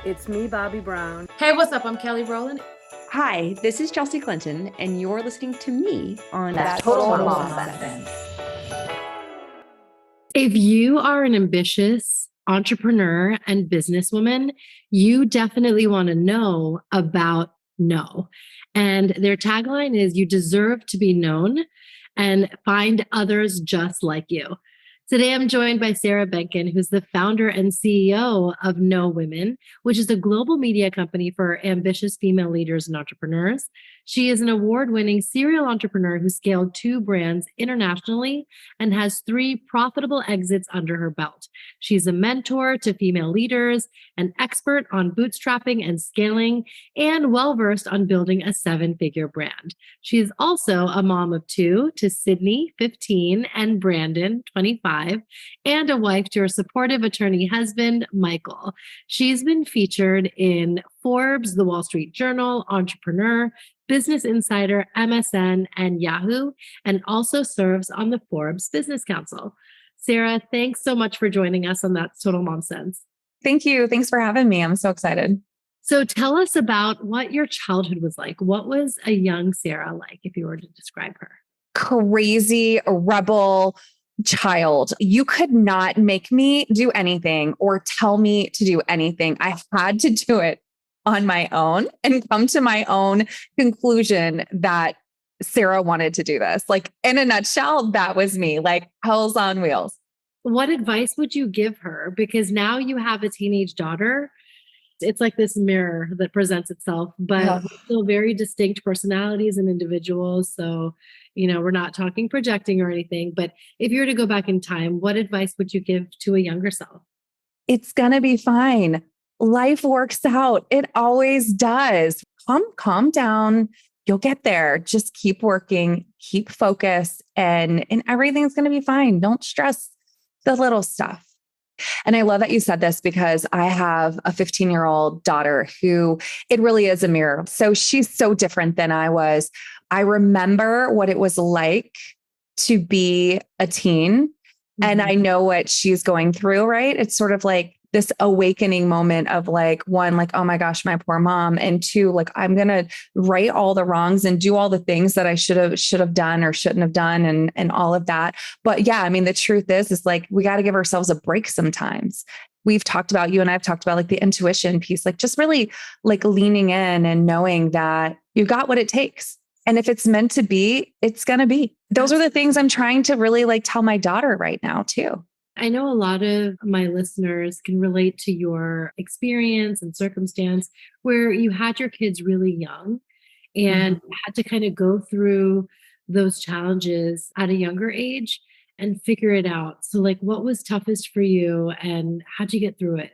It's me, Bobbi Brown. Hey, what's up? I'm Kelly Rowland. Hi, this is Chelsea Clinton, and you're listening to me on That Total Mom Sentence. If you are an ambitious entrepreneur and businesswoman, you definitely want to know about No. And their tagline is, you deserve to be known and find others just like you. Today, I'm joined by Sarah Benken, who's the founder and CEO of No Women, which is a global media company for ambitious female leaders and entrepreneurs. She is an award-winning serial entrepreneur who scaled 2 brands internationally and has 3 profitable exits under her belt. She's a mentor to female leaders, an expert on bootstrapping and scaling, and well-versed on building a 7-figure brand. She is also a mom of 2 to Sydney, 15, and Brandon, 25, and a wife to her supportive attorney husband, Michael. She's been featured in Forbes, The Wall Street Journal, Entrepreneur, Business Insider, MSN, and Yahoo, and also serves on the Forbes Business Council. Sarah, thanks so much for joining us on That's Total Mom Sense. Thank you. Thanks for having me. I'm so excited. So tell us about what your childhood was like. What was a young Sarah like, if you were to describe her? Crazy rebel child. You could not make me do anything or tell me to do anything. I had to do it on my own and come to my own conclusion that Sarah wanted to do this. Like, in a nutshell, that was me, like Hell's on Wheels. What advice would you give her? Because now you have a teenage daughter. It's like this mirror that presents itself, but still very distinct personalities and individuals. So, we're not talking projecting or anything, but if you were to go back in time, what advice would you give to a younger self? It's going to be fine. Life works out. It always does. Calm down. You'll get there. Just keep working, keep focused, and everything's going to be fine. Don't stress the little stuff. And I love that you said this because I have a 15-year-old daughter who it really is a mirror. So she's so different than I was. I remember what it was like to be a teen, and I know what she's going through, right? It's sort of like this awakening moment of like, 1, like, oh my gosh, my poor mom. And 2, like, I'm going to right all the wrongs and do all the things that I should have done or shouldn't have done and all of that. But yeah, I mean, the truth is like, we got to give ourselves a break sometimes. We've talked about, you and I've talked about like the intuition piece, like just really like leaning in and knowing that you got what it takes. And if it's meant to be, it's going to be. Those are the things I'm trying to really like tell my daughter right now too. I know a lot of my listeners can relate to your experience and circumstance where you had your kids really young and had to kind of go through those challenges at a younger age and figure it out. So like, what was toughest for you and how'd you get through it?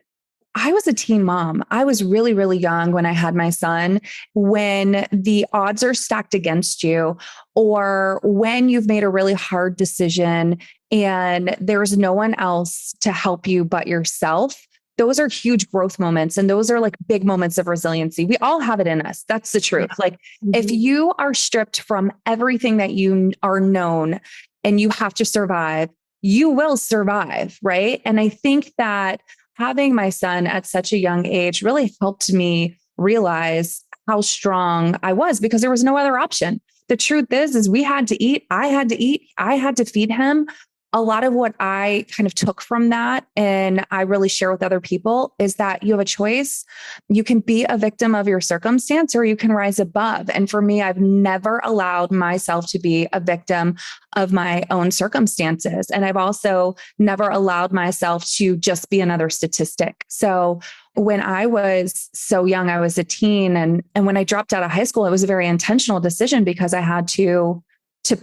I was a teen mom. I was really, really young when I had my son. When the odds are stacked against you, or when you've made a really hard decision and there's no one else to help you but yourself, those are huge growth moments. And those are like big moments of resiliency. We all have it in us. That's the truth. Like if you are stripped from everything that you are known and you have to survive, you will survive. Right. And I think that having my son at such a young age really helped me realize how strong I was because there was no other option. The truth is we had to eat. I had to eat. I had to feed him. A lot of what I kind of took from that, and I really share with other people, is that you have a choice. You can be a victim of your circumstance or you can rise above. And for me, I've never allowed myself to be a victim of my own circumstances. And I've also never allowed myself to just be another statistic. So when I was so young, I was a teen. And when I dropped out of high school, it was a very intentional decision because I had to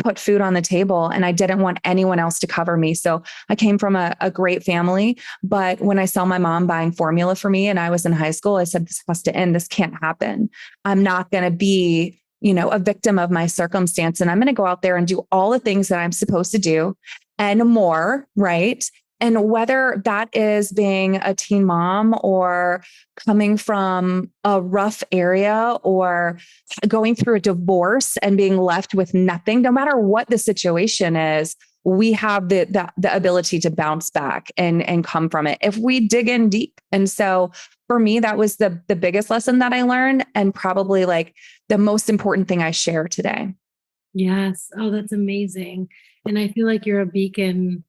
put food on the table and I didn't want anyone else to cover me. So I came from a great family, but when I saw my mom buying formula for me and I was in high school, I said, this has to end. This can't happen. I'm not going to be, a victim of my circumstance. And I'm going to go out there and do all the things that I'm supposed to do and more. Right. And whether that is being a teen mom or coming from a rough area or going through a divorce and being left with nothing, no matter what the situation is, we have the ability to bounce back and come from it if we dig in deep. And so for me, that was the biggest lesson that I learned, and probably like the most important thing I share today. Yes. Oh, that's amazing. And I feel like you're a beacon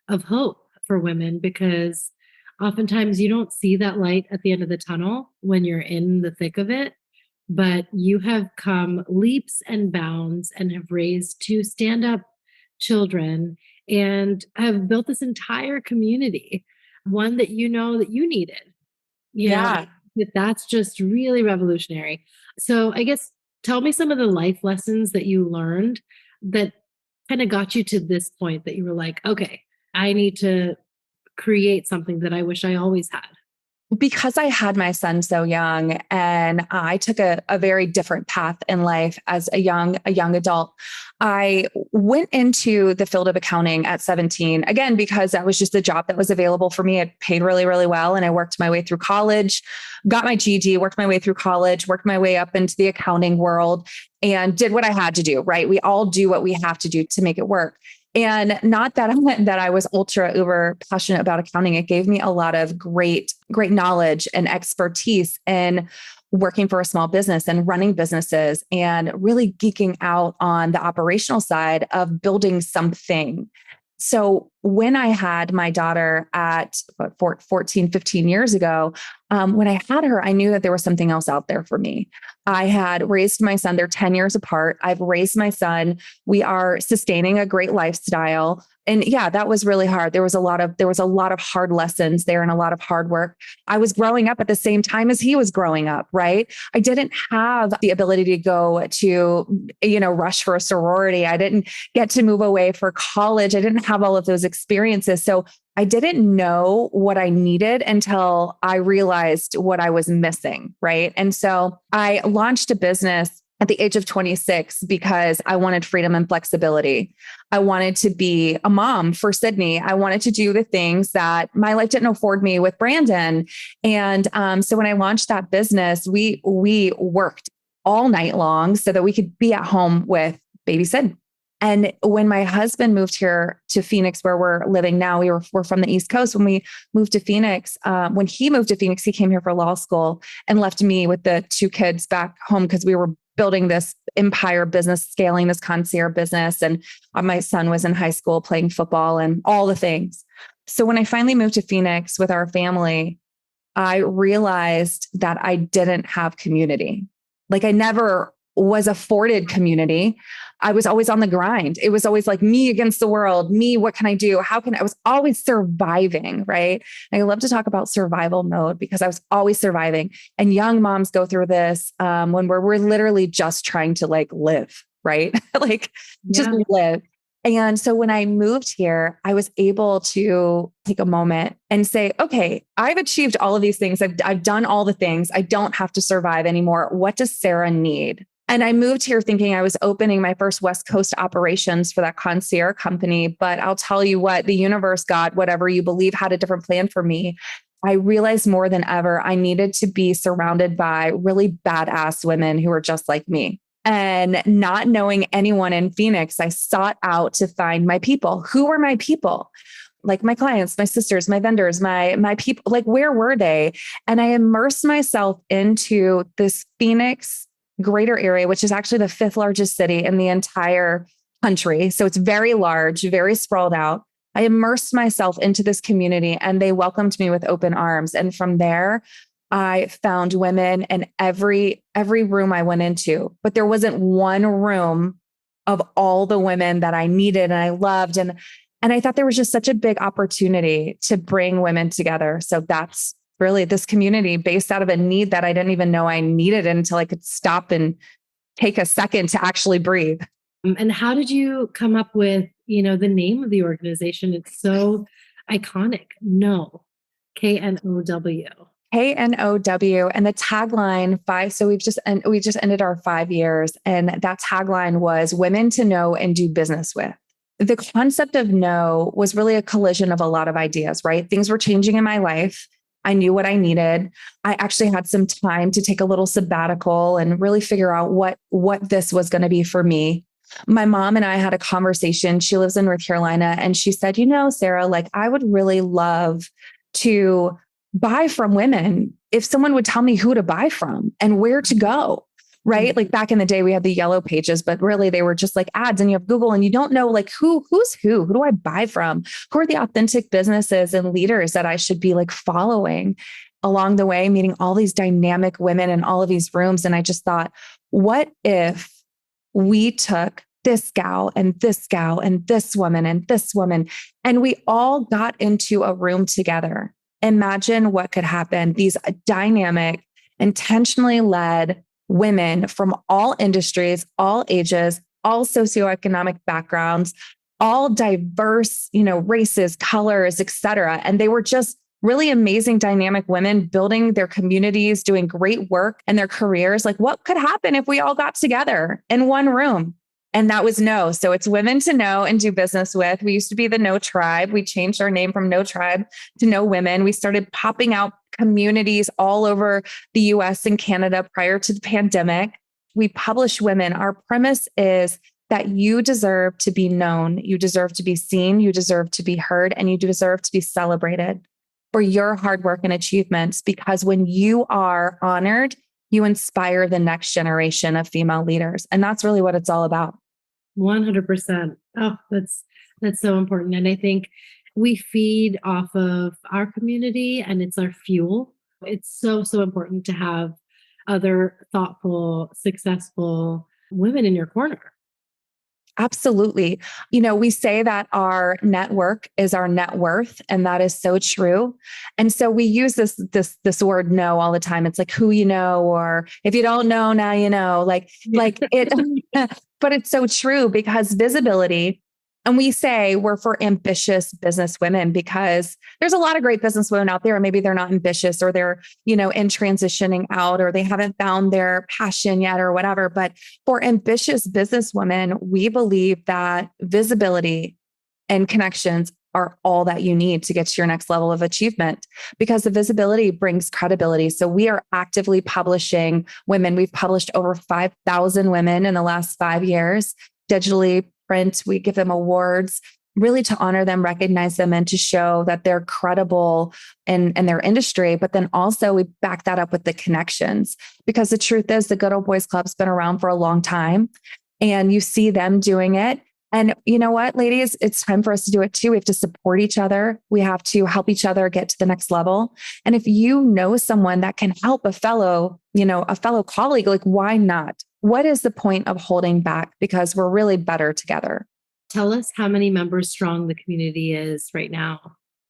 of hope for women, because oftentimes you don't see that light at the end of the tunnel when you're in the thick of it. But you have come leaps and bounds and have raised two stand-up children and have built this entire community, one that you know that you needed. Yeah. That's just really revolutionary. So I guess tell me some of the life lessons that you learned that kind of got you to this point that you were like, okay, I need to create something that I wish I always had. Because I had my son so young and I took a very different path in life as a young adult, I went into the field of accounting at 17, again, because that was just the job that was available for me. It paid really, really well. And I worked my way through college, got my GED, worked my way through college, worked my way up into the accounting world and did what I had to do, right? We all do what we have to do to make it work. And not that I was ultra uber passionate about accounting. It gave me a lot of great knowledge and expertise in working for a small business and running businesses and really geeking out on the operational side of building something. So when I had my daughter at 14, 15 years ago, when I had her, I knew that there was something else out there for me. I had raised my son. They're 10 years apart. I've raised my son. We are sustaining a great lifestyle. And yeah, that was really hard. There was a lot of hard lessons there and a lot of hard work. I was growing up at the same time as he was growing up, right? I didn't have the ability to go to, rush for a sorority. I didn't get to move away for college. I didn't have all of those experiences. So I didn't know what I needed until I realized what I was missing, right? And so I launched a business at the age of 26 because I wanted freedom and flexibility. I wanted to be a mom for Sydney. I wanted to do the things that my life didn't afford me with Brandon. And so when I launched that business, we worked all night long so that we could be at home with baby Sid. And when my husband moved here to Phoenix, where we're living now, we're from the East Coast. When we moved to Phoenix, when he moved to Phoenix, he came here for law school and left me with the two kids back home because we were building this empire business, scaling this concierge business. And my son was in high school playing football and all the things. So when I finally moved to Phoenix with our family, I realized that I didn't have community. Like I never was afforded community. I was always on the grind. It was always like me against the world. Me, what can I do? I was always surviving, right? And I love to talk about survival mode because I was always surviving. And young moms go through this when we're literally just trying to like live, right? Just live. And so when I moved here, I was able to take a moment and say, okay, I've achieved all of these things. I've done all the things. I don't have to survive anymore. What does Sarah need? And I moved here thinking I was opening my first West Coast operations for that concierge company. But I'll tell you what, the universe, God, whatever you believe, had a different plan for me. I realized more than ever, I needed to be surrounded by really badass women who were just like me. And not knowing anyone in Phoenix, I sought out to find my people. Who were my people? Like my clients, my sisters, my vendors, my people, like where were they? And I immersed myself into this Phoenix greater area, which is actually the 5th largest city in the entire country. So it's very large, very sprawled out. I immersed myself into this community and they welcomed me with open arms. And from there, I found women in every room I went into, but there wasn't one room of all the women that I needed and I loved. And I thought there was just such a big opportunity to bring women together. So that's really this community based out of a need that I didn't even know I needed until I could stop and take a second to actually breathe. And how did you come up with, the name of the organization? It's so iconic. No, KNOW. KNOW. And the tagline so we just ended our 5 years. And that tagline was women to know and do business with. The concept of no was really a collision of a lot of ideas, right? Things were changing in my life. I knew what I needed. I actually had some time to take a little sabbatical and really figure out what this was going to be for me. My mom and I had a conversation. She lives in North Carolina. And she said, Sarah, like I would really love to buy from women if someone would tell me who to buy from and where to go, right? Like back in the day, we had the yellow pages, but really they were just like ads, and you have Google and you don't know like who's who do I buy from? Who are the authentic businesses and leaders that I should be like following along the way, meeting all these dynamic women in all of these rooms. And I just thought, what if we took this gal and this gal and this woman and this woman, and we all got into a room together? Imagine what could happen. These dynamic, intentionally led women from all industries, all ages, all socioeconomic backgrounds, all diverse, races, colors, et cetera. And they were just really amazing, dynamic women building their communities, doing great work in their careers. Like, what could happen if we all got together in one room? And that was No. So it's women to know and do business with. We used to be the No Tribe. We changed our name from No Tribe to No Women. We started popping out communities all over the US and Canada prior to the pandemic. We publish women. Our premise is that you deserve to be known. You deserve to be seen. You deserve to be heard, and you deserve to be celebrated for your hard work and achievements, because when you are honored, you inspire the next generation of female leaders. And that's really what it's all about. 100%. Oh, that's so important. And I think we feed off of our community, and it's our fuel. It's so, so important to have other thoughtful, successful women in your corner. Absolutely. We say that our network is our net worth, and that is so true. And so we use this word know all the time. It's like who you know, or if you don't know, now you know, like it, but it's so true, because visibility. And we say we're for ambitious business women, because there's a lot of great business women out there, and maybe they're not ambitious, or they're, in transitioning out, or they haven't found their passion yet or whatever. But for ambitious business women, we believe that visibility and connections are all that you need to get to your next level of achievement, because the visibility brings credibility. So we are actively publishing women. We've published over 5,000 women in the last 5 years, digitally, print. We give them awards really to honor them, recognize them, and to show that they're credible in their industry. But then also we back that up with the connections, because the truth is the Good Old Boys Club's been around for a long time, and you see them doing it. And you know what, ladies, it's time for us to do it too. We have to support each other. We have to help each other get to the next level. And if you know someone that can help a fellow colleague, like, why not? What is the point of holding back? Because we're really better together. Tell us how many members strong the community is right now.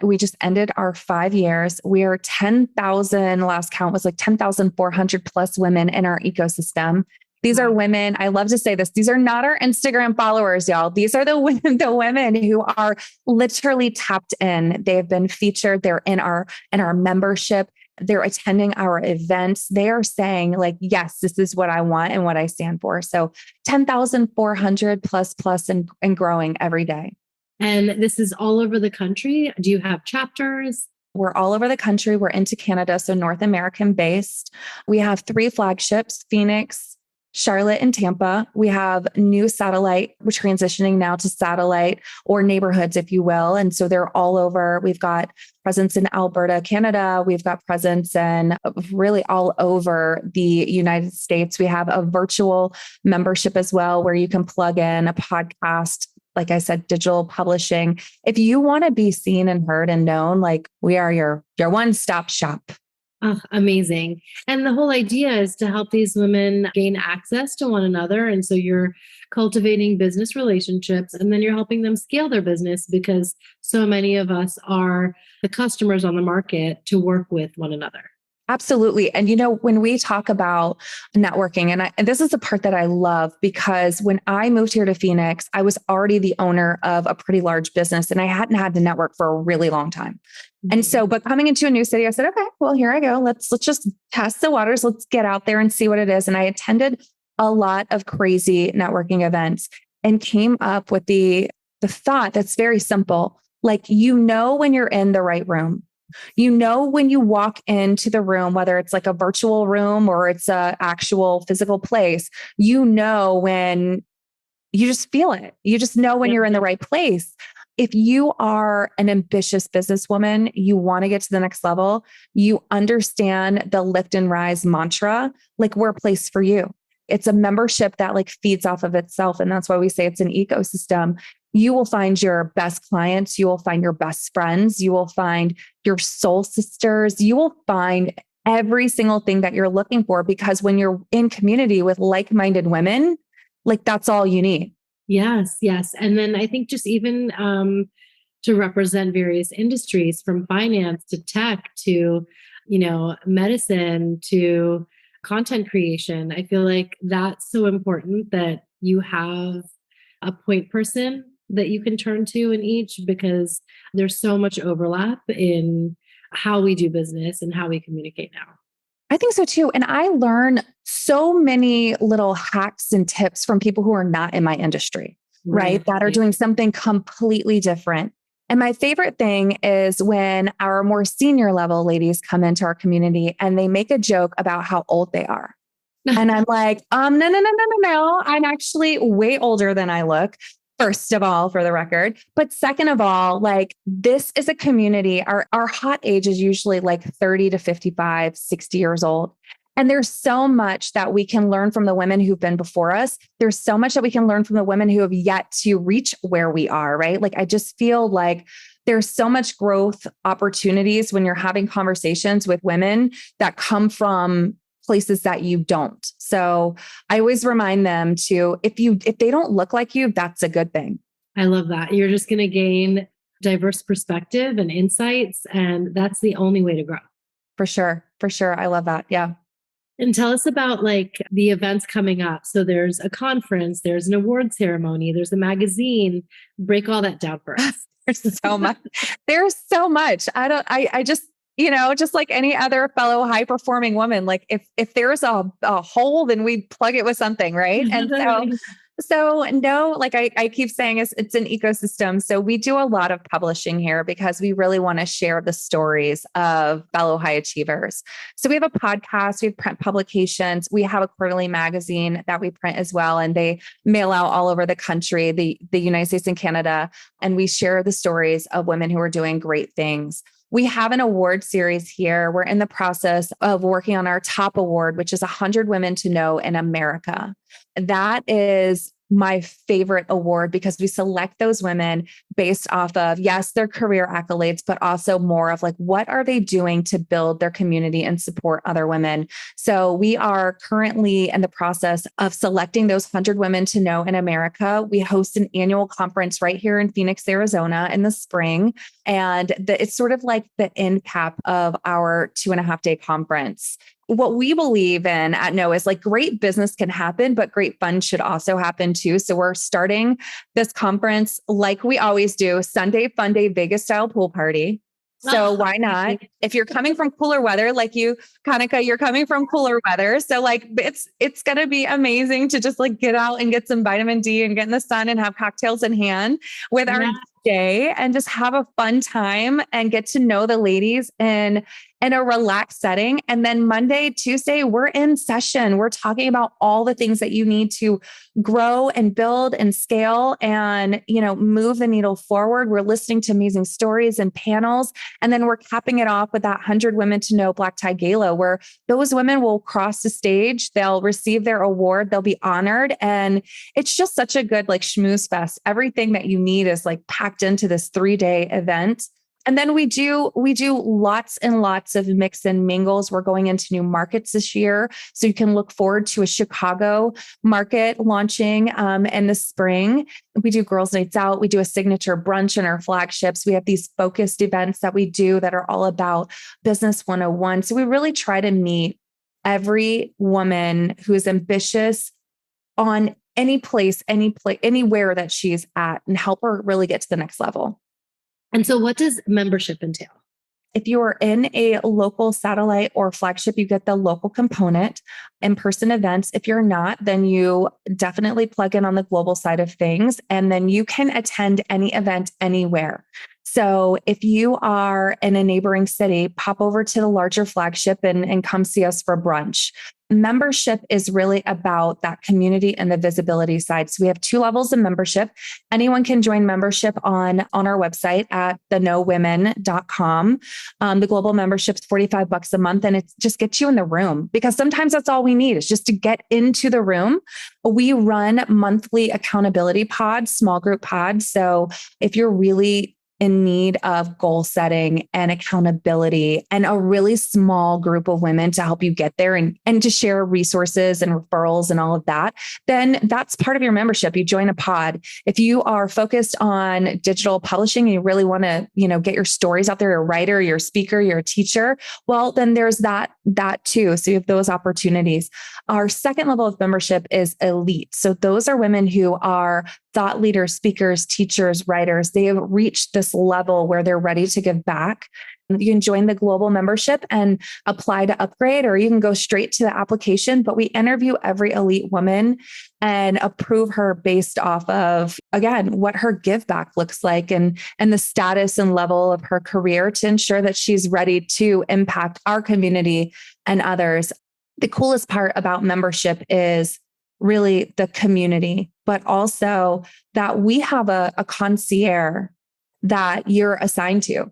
We just ended our 5 years. We are 10,000, last count was like 10,400 plus women in our ecosystem. These are women. I love to say this. These are not our Instagram followers, y'all. These are the women who are literally tapped in. They have been featured. They're in our membership. They're attending our events. They are saying like, yes, this is what I want and what I stand for. So 10,400 plus and growing every day. And this is all over the country. Do you have chapters? We're all over the country. We're into Canada, so North American based. We have 3 flagships: Phoenix, Charlotte, and Tampa. We have new satellite. We're transitioning now to satellite or neighborhoods, if you will. And so they're all over. We've got presence in Alberta, Canada. We've got presence in really all over the United States. We have a virtual membership as well, where you can plug in a podcast, like I said, digital publishing. If you want to be seen and heard and known, like, we are your one-stop shop. Oh, amazing. And the whole idea is to help these women gain access to one another. And so you're cultivating business relationships, and then you're helping them scale their business, because so many of us are the customers on the market to work with one another. Absolutely. And when we talk about networking, and this is the part that I love, because when I moved here to Phoenix, I was already the owner of a pretty large business, and I hadn't had to network for a really long time. And so, but coming into a new city, I said, okay, well, here I go. Let's just test the waters. Let's get out there and see what it is. And I attended a lot of crazy networking events and came up with the thought that's very simple. Like, when you're in the right room. When you walk into the room, whether it's like a virtual room or it's a actual physical place, when you just feel it. You just know when you're in the right place. if you are an ambitious businesswoman, you want to get to the next level, you understand the lift and rise mantra, like we're a place for you. It's a membership that like feeds off of itself. And that's why we say it's an ecosystem. You will find your best clients. You will find your best friends. You will find your soul sisters. You will find every single thing that you're looking for, because when you're in community with like-minded women, like that's all you need. Yes, yes. And then I think just even to represent various industries, from finance to tech to, medicine to content creation. I feel like that's so important that you have a point person that you can turn to in each, because there's so much overlap in how we do business and how we communicate now. I think so too. And I learn so many little hacks and tips from people who are not in my industry, right? That are doing something completely different. And my favorite thing is when our more senior level ladies come into our community and they make a joke about how old they are. And I'm like, no. I'm actually way older than I look. First of all, for the record. But second of all, like this is a community. Our hot age is usually like 30 to 55, 60 years old. And there's so much that we can learn from the women who've been before us. There's so much that we can learn from the women who have yet to reach where we are, right? Like, I just feel like there's so much growth opportunities when you're having conversations with women that come from places that you don't. So I always remind them to, if they don't look like you, that's a good thing. I love that. You're just going to gain diverse perspective and insights, and that's the only way to grow. For sure. For sure. I love that. Yeah. And tell us about like the events coming up. So there's a conference, there's an award ceremony, there's a magazine. Break all that down for us. There's so much. There's so much. I just, just like any other fellow high performing woman, like if there's a hole, then we plug it with something. Right. And so no, like I keep saying, it's an ecosystem. So we do a lot of publishing here because we really want to share the stories of fellow high achievers. So we have a podcast, we have print publications, we have a quarterly magazine that we print as well. And they mail out all over the country, the United States and Canada. And we share the stories of women who are doing great things. We have an award series here. We're in the process of working on our top award, which is 100 Women to Know in America. That is my favorite award because we select those women based off of, yes, their career accolades, but also more of like, what are they doing to build their community and support other women? So we are currently in the process of selecting those 100 Women to Know in America. We host an annual conference right here in Phoenix, Arizona in the spring. And it's sort of like the end cap of our 2.5-day conference. What we believe in at No is like great business can happen, but great fun should also happen too. So we're starting this conference like we always do, Sunday Fun Day Vegas style pool party. So why not? If you're coming from cooler weather, like you, Kanika, you're coming from cooler weather. So like, it's going to be amazing to just like get out and get some vitamin D and get in the sun and have cocktails in hand with our day and just have a fun time and get to know the ladies in a relaxed setting. And then Monday, Tuesday, we're in session. We're talking about all the things that you need to grow and build and scale and, move the needle forward. We're listening to amazing stories and panels. And then we're capping it off with that 100 Women to Know Black Tie Gala, where those women will cross the stage. They'll receive their award. They'll be honored. And it's just such a good like schmooze fest. Everything that you need is like packed into this 3-day event. And then we do lots and lots of mix and mingles. We're going into new markets this year. So you can look forward to a Chicago market launching in the spring. We do girls' nights out. We do a signature brunch in our flagships. We have these focused events that we do that are all about business 101. So we really try to meet every woman who is ambitious on any place, anywhere that she's at and help her really get to the next level. And so what does membership entail? If you are in a local satellite or flagship, you get the local component, in-person events. If you're not, then you definitely plug in on the global side of things. And then you can attend any event anywhere. So if you are in a neighboring city, pop over to the larger flagship and come see us for brunch. Membership is really about that community and the visibility side. So we have 2 levels of membership. Anyone can join membership on our website at theknowwomen.com. The global membership's $45 a month, and it just gets you in the room, because sometimes that's all we need is just to get into the room. We run monthly accountability pods, small group pods. So if you're really in need of goal setting and accountability and a really small group of women to help you get there and to share resources and referrals and all of that, then that's part of your membership. You join a pod. If you are focused on digital publishing and you really want to, get your stories out there, you're a writer, you're a speaker, you're a teacher, well, then there's that too. So you have those opportunities. Our second level of membership is elite. So those are women who are thought leaders, speakers, teachers, writers. They have reached this level where they're ready to give back. You can join the global membership and apply to upgrade, or you can go straight to the application. But we interview every elite woman and approve her based off of, again, what her give back looks like and the status and level of her career to ensure that she's ready to impact our community and others. The coolest part about membership is really the community, but also that we have a concierge that you're assigned to.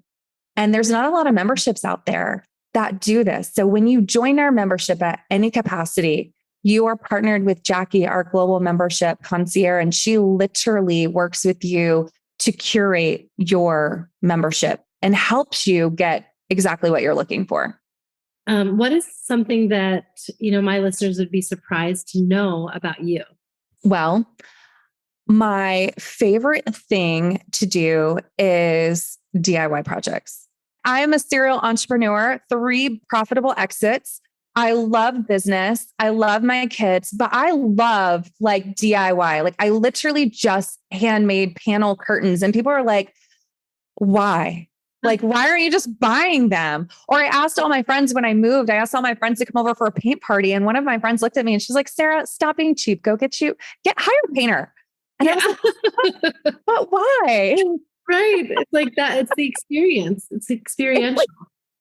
And there's not a lot of memberships out there that do this. So when you join our membership at any capacity, you are partnered with Jackie, our global membership concierge, and she literally works with you to curate your membership and helps you get exactly what you're looking for. What is something that, my listeners would be surprised to know about you? Well, my favorite thing to do is DIY projects. I am a serial entrepreneur, 3 profitable exits. I love business. I love my kids, but I love DIY. I literally just handmade panel curtains, and people are like, why? Why aren't you just buying them? Or I asked all my friends when I moved, I asked all my friends to come over for a paint party. And one of my friends looked at me and she's like, Sarah, stop being cheap. Go hire a painter. And I was like, but why? Right. It's like that. It's the experience. It's experiential. It's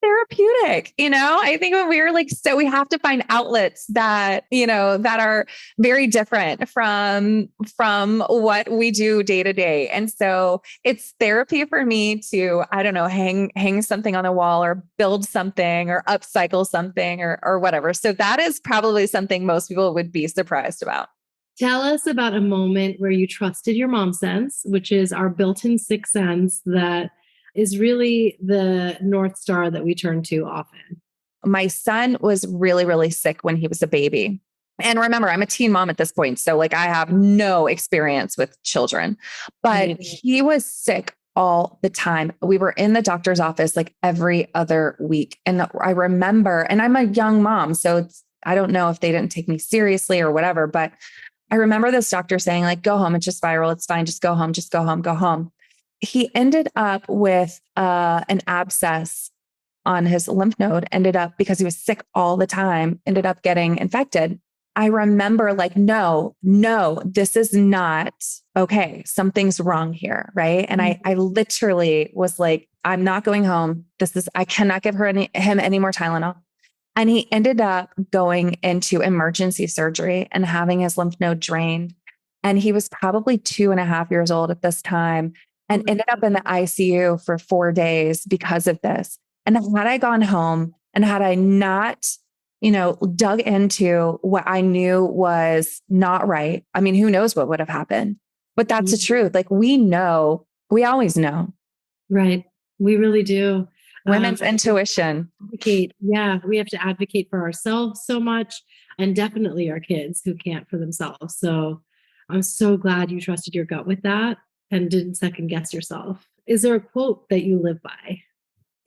therapeutic. I think when we were so we have to find outlets that, that are very different from what we do day to day. And so it's therapy for me to, I don't know, hang something on the wall or build something or upcycle something or whatever. So that is probably something most people would be surprised about. Tell us about a moment where you trusted your mom sense, which is our built-in sixth sense that is really the North Star that we turn to often. My son was really, really sick when he was a baby. And remember, I'm a teen mom at this point. So I have no experience with children, but he was sick all the time. We were in the doctor's office every other week. And I remember, and I'm a young mom, so I don't know if they didn't take me seriously or whatever, but I remember this doctor saying go home. It's just viral. It's fine. Just go home. Just go home. Go home. He ended up with an abscess on his lymph node, ended up, because he was sick all the time, ended up getting infected. I remember no, this is not okay. Something's wrong here. Right. And I literally was I'm not going home. I cannot give him any more Tylenol. And he ended up going into emergency surgery and having his lymph node drained. And he was probably 2.5 years old at this time and ended up in the ICU for 4 days because of this. And had I gone home and had I not, dug into what I knew was not right, I mean, who knows what would have happened? But that's the truth. We know, we always know. Right. We really do. Women's intuition. Advocate. Yeah. We have to advocate for ourselves so much, and definitely our kids who can't for themselves. So I'm so glad you trusted your gut with that and didn't second guess yourself. Is there a quote that you live by?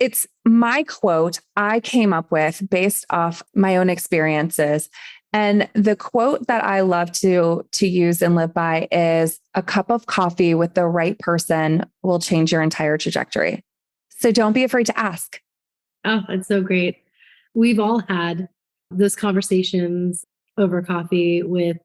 It's my quote I came up with based off my own experiences. And the quote that I love to use and live by is, a cup of coffee with the right person will change your entire trajectory. So don't be afraid to ask. Oh, that's so great. We've all had those conversations over coffee with,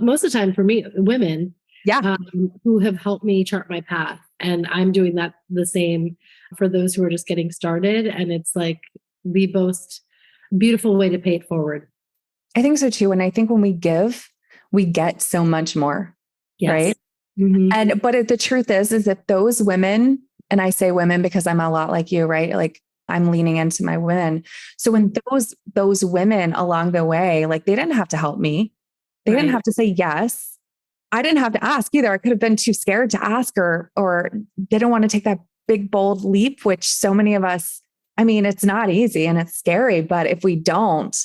most of the time for me, women Yeah. who have helped me chart my path. And I'm doing that the same for those who are just getting started. And it's like the most beautiful way to pay it forward. I think so too. And I think when we give, we get so much more. Yes. Right. Mm-hmm. But the truth is that those women, and I say women because I'm a lot like you, right? Like I'm leaning into my women. So when those women along the way, like they didn't have to help me. They didn't have to say yes. I didn't have to ask either. I could have been too scared to ask or didn't want to take that big, bold leap, which so many of us, I mean, it's not easy and it's scary, but if we don't,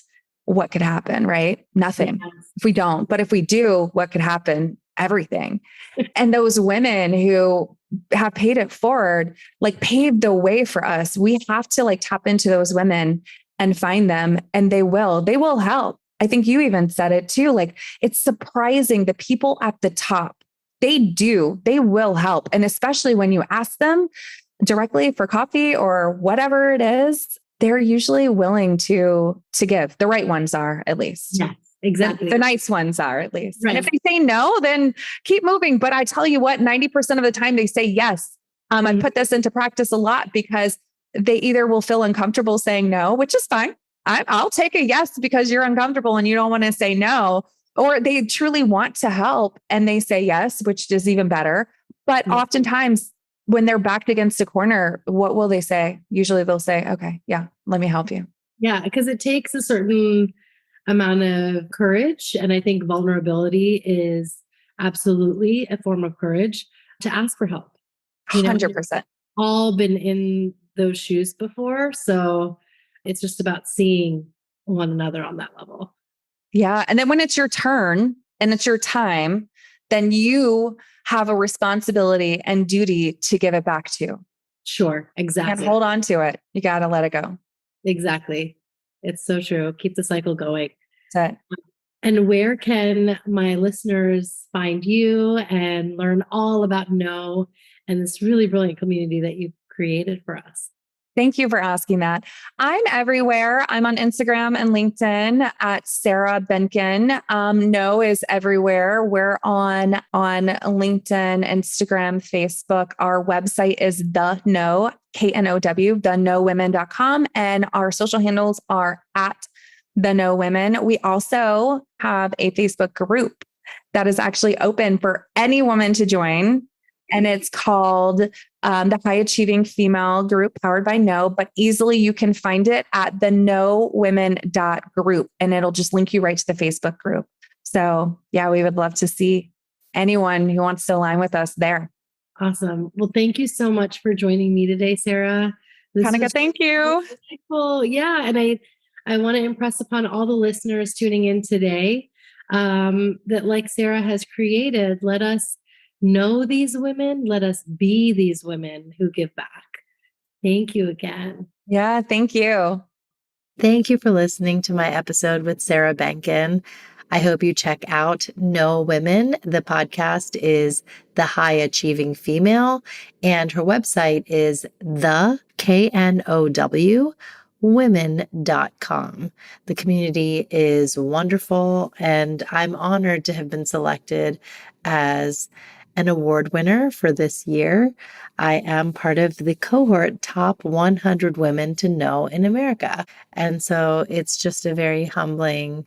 what could happen, right? Nothing. Yes. If we don't, but if we do, what could happen? Everything. And those women who have paid it forward, like paved the way for us. We have to like tap into those women and find them, and they will help. I think you even said it too. Like it's surprising the people at the top, they will help. And especially when you ask them directly for coffee or whatever it is, they're usually willing to give. The right ones are, at least. Yes, exactly. The nice ones are, at least. Right. And if they say no, then keep moving. But I tell you what, 90% of the time they say yes. I put this into practice a lot because they either will feel uncomfortable saying no, which is fine. I'll take a yes because you're uncomfortable and you don't want to say no, or they truly want to help and they say yes, which is even better. But oftentimes when they're backed against a corner, what will they say? Usually they'll say, okay, yeah, let me help you. Yeah, because it takes a certain amount of courage. And I think vulnerability is absolutely a form of courage to ask for help. 100%. All been in those shoes before. So it's just about seeing one another on that level. Yeah. And then when it's your turn and it's your time, then you have a responsibility and duty to give it back to. Sure. Exactly. And hold on to it. You got to let it go. Exactly. It's so true. Keep the cycle going. That's it. And where can my listeners find you and learn all about No and this really brilliant community that you've created for us? Thank you for asking that. I'm everywhere. I'm on Instagram and LinkedIn at Sarah Benken. No is everywhere. We're on LinkedIn, Instagram, Facebook. Our website is the No, KNOW, thenowomen.com. And our social handles are at the No Women. We also have a Facebook group that is actually open for any woman to join. And it's called the High Achieving Female Group powered by No, but easily you can find it at thenowomen.group and it'll just link you right to the Facebook group. So yeah, we would love to see anyone who wants to align with us there. Awesome. Well, thank you so much for joining me today, Sarah. Kanika, thank you. Cool. Yeah. And I want to impress upon all the listeners tuning in today that like Sarah has created, let us know these women. Let us be these women who give back. Thank you again. Yeah, thank you. Thank you for listening to my episode with Sarah Benken. I hope you check out No Women. The podcast is The High Achieving Female, and her website is the KNOW women.com. The community is wonderful, and I'm honored to have been selected as an award winner for this year. I am part of the cohort top 100 women to know in America. And so it's just a very humbling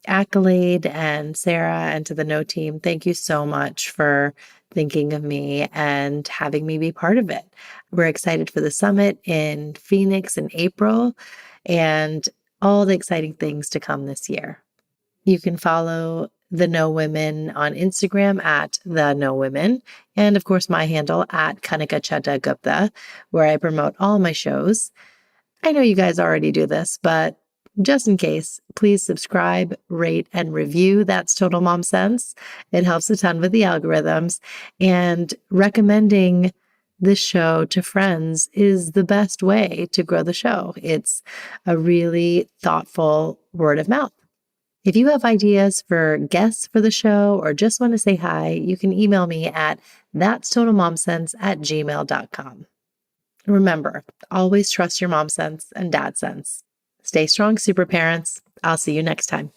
accolade. And Sarah and to the No team, thank you so much for thinking of me and having me be part of it. We're excited for the summit in Phoenix in April and all the exciting things to come this year. You can follow The No Women on Instagram at The No Women. And of course, my handle at Kanika Chadda Gupta, where I promote all my shows. I know you guys already do this, but just in case, please subscribe, rate, and review. That's Total Mom Sense. It helps a ton with the algorithms. And recommending this show to friends is the best way to grow the show. It's a really thoughtful word of mouth. If you have ideas for guests for the show or just want to say hi, you can email me at thatstotalmomsense@gmail.com. Remember, always trust your mom sense and dad sense. Stay strong, super parents. I'll see you next time.